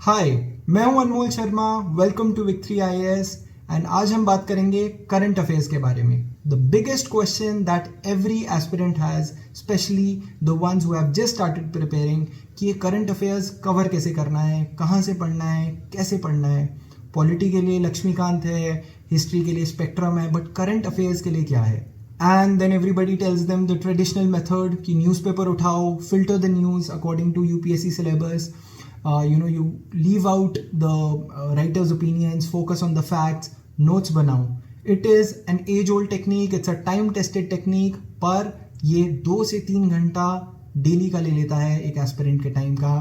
हाय, मैं हूं Anmol Sharma. Welcome to VicThree IAS and आज हम बात करेंगे करंट अफेयर्स के बारे में। The biggest question that every aspirant has, specially the ones who have just started preparing, कि ये करंट अफेयर्स कवर कैसे करना है, कहाँ से पढ़ना है, कैसे पढ़ना है। पॉलिटी के लिए लक्ष्मीकांत है, हिस्ट्री के लिए स्पेक्ट्रम है, बट करंट अफेयर्स के लिए क्या है? And then everybody tells them the traditional method कि न्यूज़पेपर उठाओ, filter the news according to UPSC syllabus. You leave out the writer's opinions, focus on the facts, notes बनाओ. It is an age-old technique, it's a time-tested technique, पर ये 2 से 3 घंटा daily का ले लेता है एक एस्पिरेंट के टाइम का.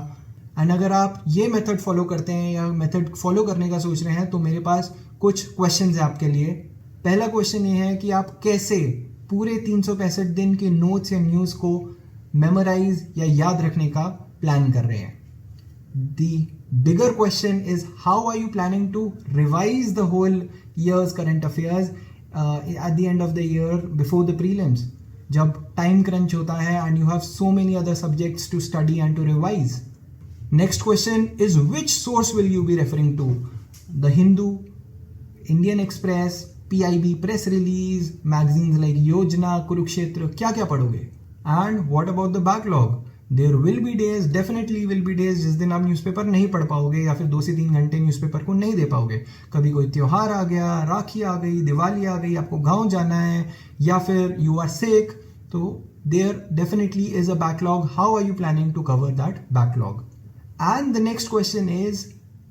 एंड अगर आप ये मेथड फॉलो करते हैं या मेथड फॉलो करने का सोच रहे हैं तो मेरे पास कुछ क्वेश्चंस हैं आपके लिए. पहला क्वेश्चन ये है कि आप कैसे पूरे 365 दिन के नोट्स या न्यूज़ को मेमोराइज या याद रखने का प्लान कर रहे हैं. The bigger question is how are you planning to revise the whole year's current affairs at the end of the year before the prelims, जब time crunch होता है and you have so many other subjects to study and to revise. Next question is which source will you be referring to? The Hindu, Indian Express, PIB press release, magazines like Yojana, Kurukshetra, क्या क्या पढ़ोगे? And what about the backlog? There will be days, definitely will be days जिस दिन आप newspaper नहीं पढ़ पाओगे या फिर 2 से 3 घंटे न्यूज़पेपर को नहीं दे पाओगे. कभी कोई त्योहार आ गया, राखी आ गई, दिवाली आ गई, आपको गांव जाना है या फिर यू आर सिक, तो there definitely is a backlog. How are you planning to cover that backlog? And the next question is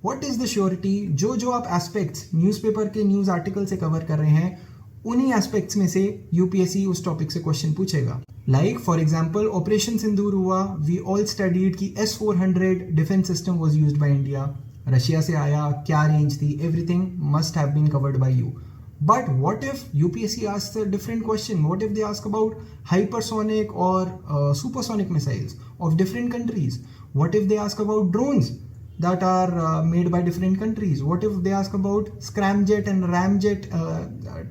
what is the surety जो आप एस्पेक्ट्स न्यूज़पेपर के न्यूज़ आर्टिकल से कवर कर रहे हैं उन्हीं एस्पेक्ट्स में से यूपीएससी उस टॉपिक से क्वेश्चन पूछेगा. Like for example operation Sindoor हुआ, वी ऑल स्टडीड कि S-400 defence system was used by India. Russia से आया, क्या रेंज थी, everything must have been covered by you. But what if UPSC asks a different question? What if they ask about hypersonic और supersonic missiles of different countries? What if they ask about drones that are made by different countries? What if they ask about scramjet and ramjet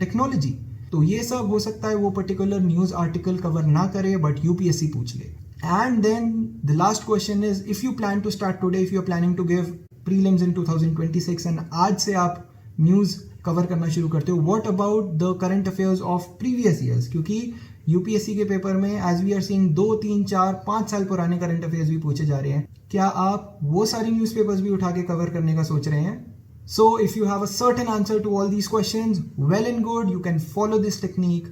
technology? तो ये सब हो सकता है वो particular news article cover ना करे बट यूपीएससी पूछ ले. And then the last question is if you plan to start today, if you are planning to give prelims in 2026 and आज से आप न्यूज कवर करना शुरू करते हो, what about the current affairs of previous years? क्योंकि UPSC के paper में एज वी आर सीइंग 2, 3, 4, 5 साल पुराने करंट अफेयर्स भी पूछे जा रहे हैं. क्या आप वो सारे न्यूज़पेपर्स भी उठा के कवर करने का सोच रहे हैं? So if you have a certain answer to all these questions, well and good, you can follow this technique,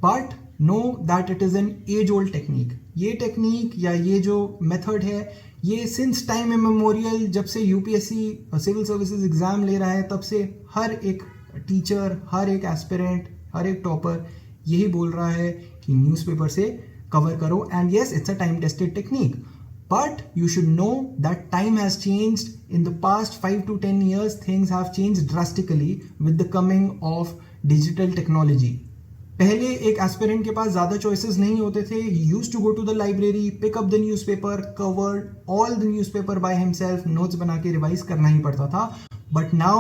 but know that it is an age-old technique. ये टेक्निक या ये जो मेथड है ये सिंस टाइम इमेमोरियल, जब से UPSC civil services exam ले रहा है तब से हर एक टीचर, हर एक एस्पिरेंट, हर एक टॉपर यही बोल रहा है कि न्यूज़पेपर से कवर करो. And yes, it's a time tested technique. But you should know that time has changed. In the past 5 to 10 years, things have changed drastically with the coming of digital technology. पहले एक aspirant के पास ज़्यादा choices नहीं होते थे. He used to go to the library, pick up the newspaper, cover all the newspaper by himself, notes बना के revise करना ही पड़ता था. But now,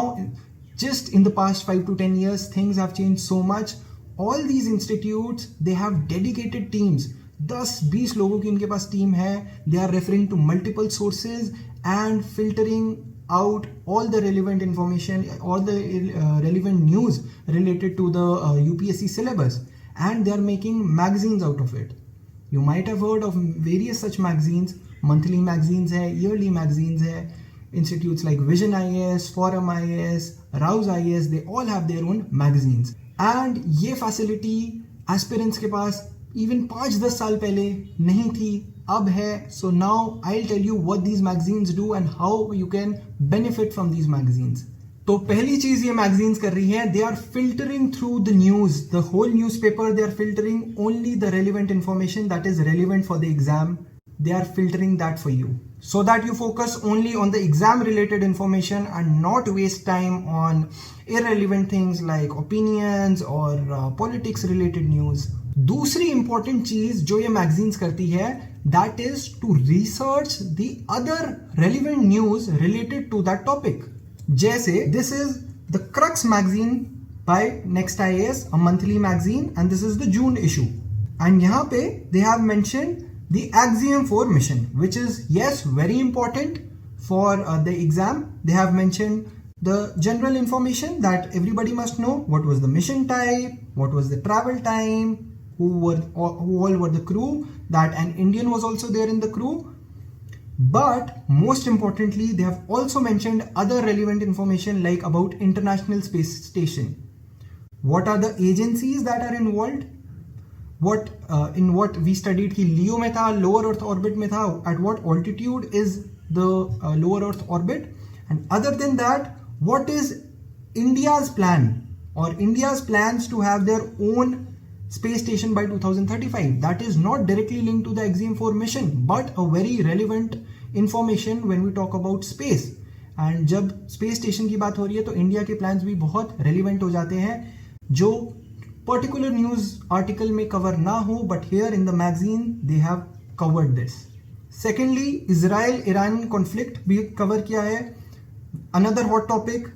just in the past 5 to 10 years, things have changed so much. All these institutes, they have dedicated teams. 10-20 लोगों की इनके पास team है. They are referring to multiple sources and filtering out all the relevant information, all the relevant news related to the UPSC syllabus, and they are making magazines out of it. You might have heard of various such magazines. Monthly magazines है, yearly magazines है. Institutes like Vision IAS, Forum IAS, Rau's IAS, they all have their own magazines. And ये facility aspirants के पास even 5-10 साल पहले नहीं थी, अब है. So now I will tell you what these magazines do and how you can benefit from these magazines. तो पहली चीज ये मैगजीन्स कर रही है, they are filtering through the news, the whole newspaper. They are filtering only the relevant information that is relevant for the exam. They are filtering that for you so that you focus only on the exam related information and not waste time on irrelevant things like opinions or politics related news. दूसरी important चीज जो ये magazines करती है, that is to research the other relevant news related to that topic. जैसे this is the Crux magazine by Next IAS, a monthly magazine, and this is the June issue. And यहाँ पे they have mentioned the Axiom 4 mission, which is yes very important for the exam, they have mentioned the general information that everybody must know. What was the mission type, what was the travel time, who all were the crew, that an Indian was also there in the crew. But most importantly, they have also mentioned other relevant information like about International Space Station. What are the agencies that are involved? What in what we studied कि LEO में था, lower Earth orbit में था, at what altitude is the lower Earth orbit, and other than that, what is India's plan or India's plans to have their own space station by 2035. That is not directly linked to the EXIM-4 mission, but a very relevant information when we talk about space. And जब space station की बात हो रही है तो India के plans भी बहुत relevant हो जाते हैं जो particular news article में cover ना हो, but here in the magazine they have covered this. Secondly, Israel-Iran conflict भी cover किया है, another hot topic.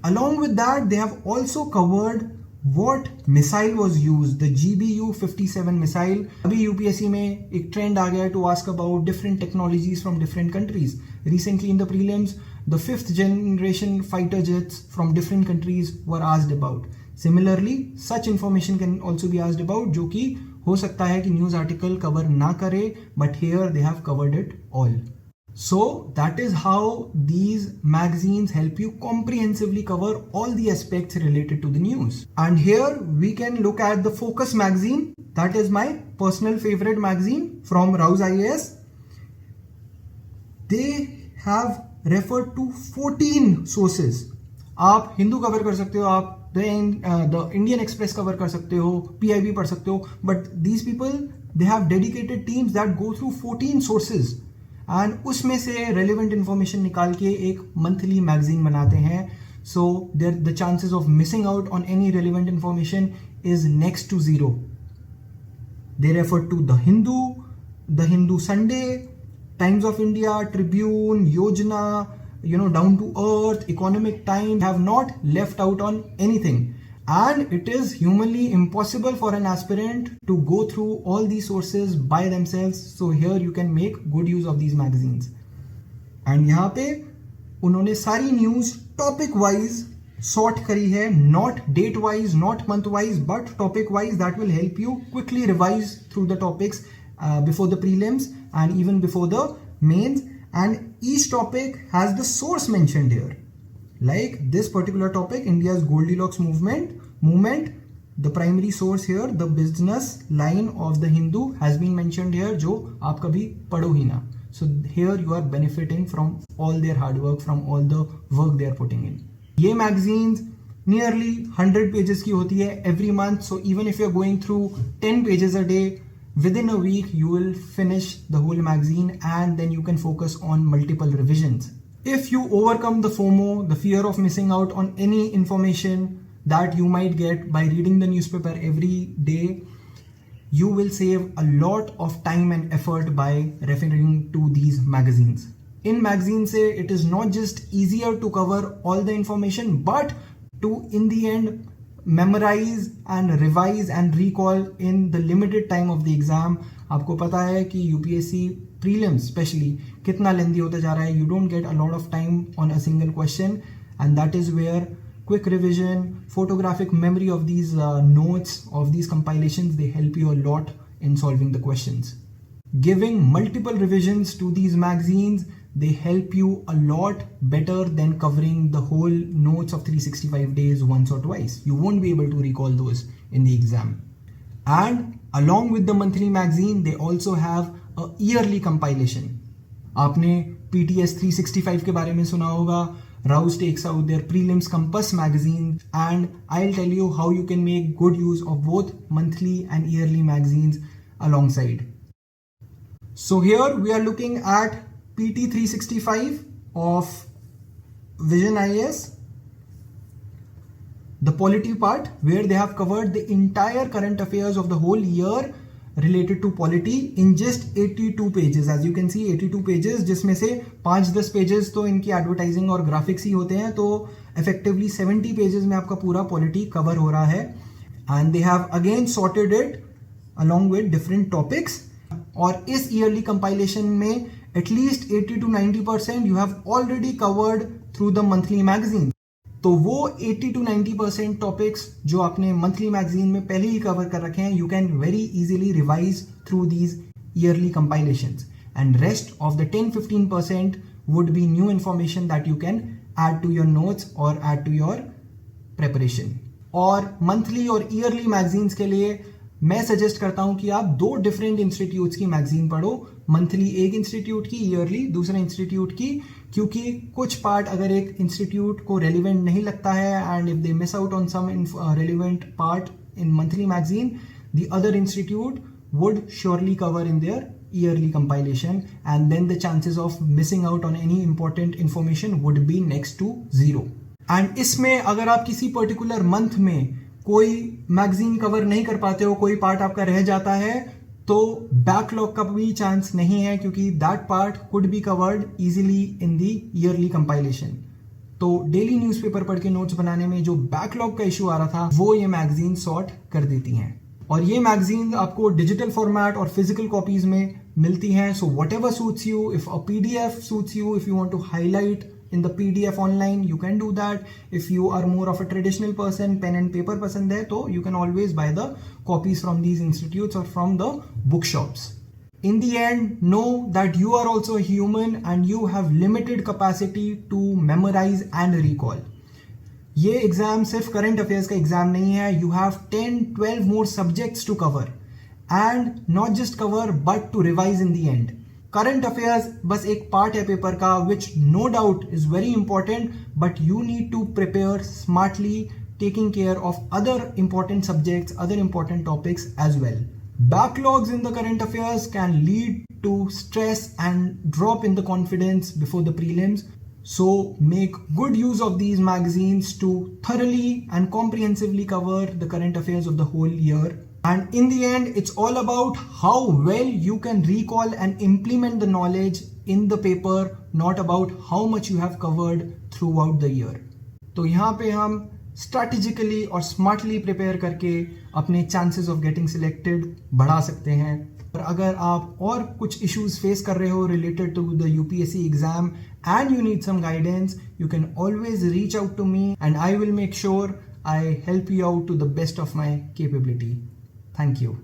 Along with that, they have also covered what missile was used, the GBU-57 missile. अभी UPSC में एक trend आ गया है to ask about different technologies from different countries. Recently in the prelims, the 5th generation fighter jets from different countries were asked about. Similarly, such information can also be asked about, जो कि हो सकता है कि news article cover ना करे, but here they have covered it all. So that is how these magazines help you comprehensively cover all the aspects related to the news. And here we can look at the Focus magazine. That is my personal favorite magazine from Rouse IAS. They have referred to 14 sources. आप Hindu cover कर सकते हो, आप the Indian Express cover कर सकते हो, PIB पढ़ सकते हो, but these people, they have dedicated teams that go through 14 sources and उसमें से relevant information निकाल के एक monthly magazine बनाते हैं. So the chances of missing out on any relevant information is next to zero. They refer to the Hindu Sunday, Times of India, Tribune, Yojana, down to earth, Economic Times, have not left out on anything. And it is humanly impossible for an aspirant to go through all these sources by themselves. So here you can make good use of these magazines. And यहाँ पे उन्होंने सारी news topic wise sort करी है, not date wise, not month wise, but topic wise, that will help you quickly revise through the topics before the prelims and even before the mains. And each topic has the source mentioned here. Like this particular topic, India's Goldilocks movement, the primary source here, the business line of the Hindu has been mentioned here, जो आप कभी पढ़ो ही ना. So here you are benefiting from all their hard work, from all the work they are putting in. ये magazines nearly 100 pages की होती है every month. So even if you are going through 10 pages a day, within a week you will finish the whole magazine and then you can focus on multiple revisions. If you overcome the FOMO, the fear of missing out on any information that you might get by reading the newspaper every day, you will save a lot of time and effort by referring to these magazines. In magazines, it is not just easier to cover all the information, but to in the end memorize and revise and recall in the limited time of the exam. आपको पता है कि UPSC prelims especially कितना lengthy होता जा रहा है. You don't get a lot of time on a single question, and that is where quick revision, photographic memory of these notes, of these compilations, they help you a lot in solving the questions. Giving multiple revisions to these magazines, they help you a lot better than covering the whole notes of 365 days once or twice. You won't be able to recall those in the exam. And along with the monthly magazine, they also have a yearly compilation. आपने PTS 365 के बारे में सुना होगा. Rouse takes out their prelims compass magazine, and I'll tell you how you can make good use of both monthly and yearly magazines alongside. So here we are looking at PT 365 of Vision IAS, the polity part, where they have covered the entire current affairs of the whole year related to polity in just 82 pages. As you can see, 82 pages, जिसमें से 5-10 pages तो इनकी advertising और graphics ही होते हैं, तो effectively 70 pages में आपका पूरा polity cover हो रहा है. And they have again sorted it along with different topics. और इस ईयरली कंपाइलेशन में at least 80 to 90% you have already covered through the monthly magazine. तो वो 80 to 90% टॉपिक्स जो आपने मंथली मैगजीन में पहले ही कवर कर रखे हैं, you can very easily revise through these yearly compilations, and rest of the 10-15% would be new information that you can add to your notes or add to your preparation. और monthly और yearly magazines के लिए मैं suggest करता हूं कि आप 2 different institutes की मैगजीन पढ़ो, मंथली एक इंस्टीट्यूट की, ईयरली दूसरे इंस्टीट्यूट की, क्योंकि कुछ पार्ट अगर एक इंस्टीट्यूट को रेलिवेंट नहीं लगता है and if they miss out on some relevant part in monthly magazine, the other institute would surely cover in their yearly compilation, and then the chances of missing out on any important information would be next to zero. And इसमें अगर आप किसी particular month में कोई magazine cover नहीं कर पाते हो, कोई पार्ट आपका रह जाता है, तो बैकलॉग का भी चांस नहीं है, क्योंकि that part could be covered easily in the yearly compilation. तो डेली न्यूज़पेपर पढ़ के नोट्स बनाने में जो बैकलॉग का इशू आ रहा था, वो ये मैगजीन सॉर्ट कर देती हैं. और ये मैगजीन आपको डिजिटल फॉर्मेट और फिजिकल कॉपीज में मिलती हैं. So whatever suits you, if a PDF suits you, if you want to highlight in the PDF online, you can do that. If you are more of a traditional person, pen and paper पसंद है, तो you can always buy the copies from these institutes or from the bookshops. In the end, know that you are also a human and you have limited capacity to memorize and recall. ये exam सिर्फ current affairs का exam नहीं है. You have 10-12 more subjects to cover, and not just cover but to revise in the end. Current affairs बस एक part है paper का, which no doubt is very important, but you need to prepare smartly, taking care of other important subjects, other important topics as well. Backlogs in the current affairs can lead to stress and drop in the confidence before the prelims. So make good use of these magazines to thoroughly and comprehensively cover the current affairs of the whole year. And in the end, it's all about how well you can recall and implement the knowledge in the paper, not about how much you have covered throughout the year. तो यहाँ पे हम strategically और smartly prepare करके अपने chances of getting selected बढ़ा सकते हैं. पर अगर आप और कुछ issues face कर रहे हो related to the UPSC exam and you need some guidance, you can always reach out to me and I will make sure I help you out to the best of my capability. Thank you.